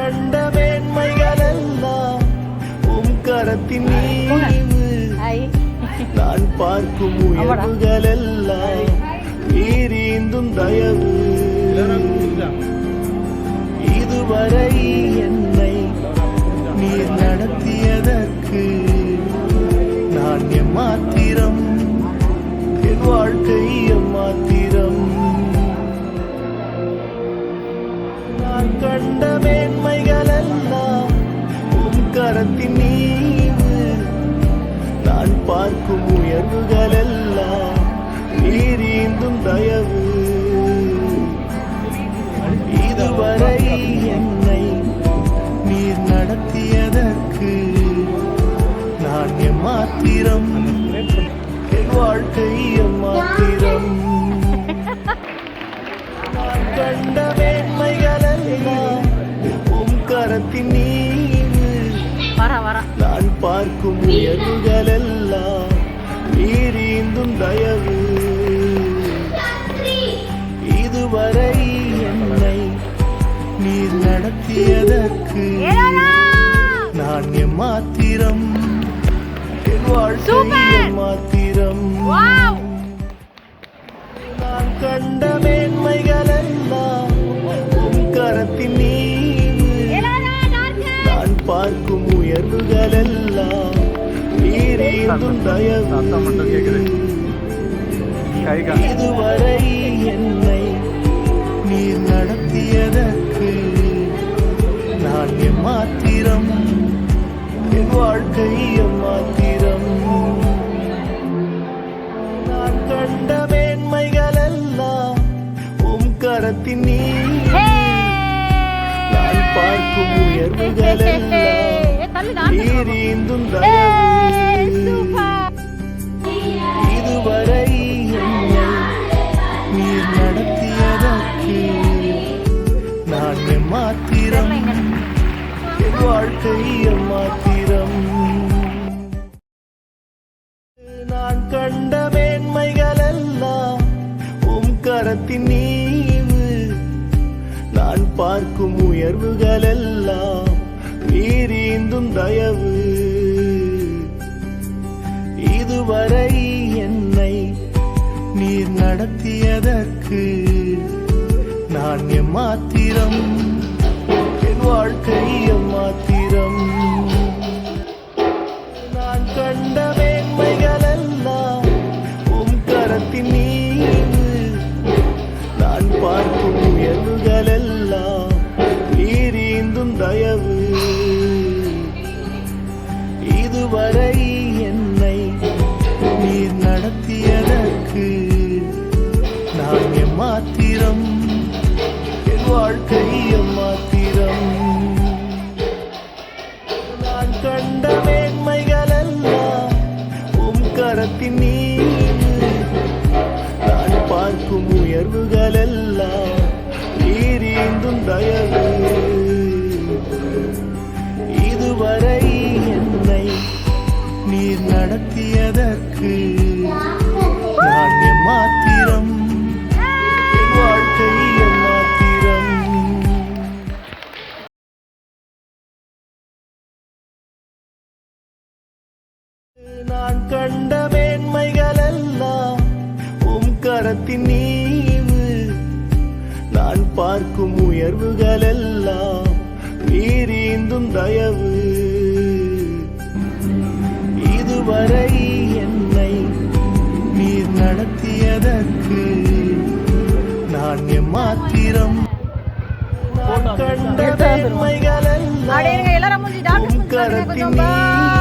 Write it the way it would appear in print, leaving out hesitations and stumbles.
கண்ட மேன்மைகளெல்லாம் உம் கரத்தின் நீவு, நான் பார்க்கும் உயர்வுகளெல்லாம் நீரீந்தும் தயவு. இதுவரை என்னை நீர் நடத்தியதற்கு நான் எம்மாத்திரம், என் வாழ்க்கை எம்மாத்திரம். நான் கண்ட மேன்மைகளெல்லாம் உம் கரத்தின் நீவு, நான் பார்க்கும் உயர்வுகளெல்லாம் நீரீந்தும் தயவு. இதுவரை என்னை நீர் நடத்தியதற்கு நான் எம்மாத்திரம், என் வாழ்க்கை எம்மாத்திரம். நான் கண்ட மேன்மைகளெல்லாம் உம் கரத்தின் நீவு, நான் பார்க்கும் உயர்வுகளெல்லாம் நீரீந்தும் தயவு. இதுவரை என்னை நீர் நடத்தியதற்கு நான் எம்மாத்திரம், என் வாழ்க்கை எம்மாத்திரம். நான் கண்ட மேன்மைகளெல்லாம் உம் கரத்தின் நீவு, நான் பார்க்கும் உயர்வுகளெல்லாம் நீரீந்தும் தயவு. இதுவரை என்னை நீர் நடத்தியதற்கு நான் எம்மாத்திரம், என் வாழ்க்கை எம்மாத்திரம். நான் கண்ட மேன்மைகளெல்லாம் உம் கரத்தின் நீவு, நான் பார்க்கும் உயர்வுகளெல்லாம் நீரீந்தும் தயவு. இதுவரை என்னை நீர் நடத்தியதற்கு நான் எம்மாத்திரம், என் வாழ்க்கை எம்மாத்திரம். நான் கண்ட மேன்மைகளெல்லாம் உம் கரத்தின் நீவு, நான் பார்க்கும் உயர்வுகளெல்லாம் நீரீந்தும் தயவு. இதுவரை என்னை நீர் நடத்தியதற்கு நான் எம்மாத்திரம், என் வாழ்க்கை எம்மாத்திரம். நான் கண்ட மேன்மைகளெல்லாம் உம் கரத்தின் நீவு, நான் பார்க்கும் உயர்வுகளெல்லாம் நீரீந்தும் தயவு. இதுவரை என்னை நீர் நடத்தியதற்கு நான் எம்மாத்திரம், என் வாழ்க்கை எம்மாத்திரம். நான் கண்ட மேன்மைகளெல்லாம் உம் கரத்தின் நீவு, நான் பார்க்கும் உயர்வுகளெல்லாம் நீரீந்தும் தயவு. இதுவரை என்னை நீர் நடத்தியதற்கு நான் எம்மாத்திரம், என் வாழ்க்கை எம்மாத்திரம். நான் கண்ட மேன்மைகளெல்லாம் உம் கரத்தின் நீவு, நான் பார்க்கும் உயர்வுகளெல்லாம் நீரீந்தும் தயவு. இதுவரை என்னை நீர் நடத்தியதற்கு நான் எம்மாத்திரம், நான் கண்ட மேன்மைகளெல்லாம் உம் கரத்தின் நீவு,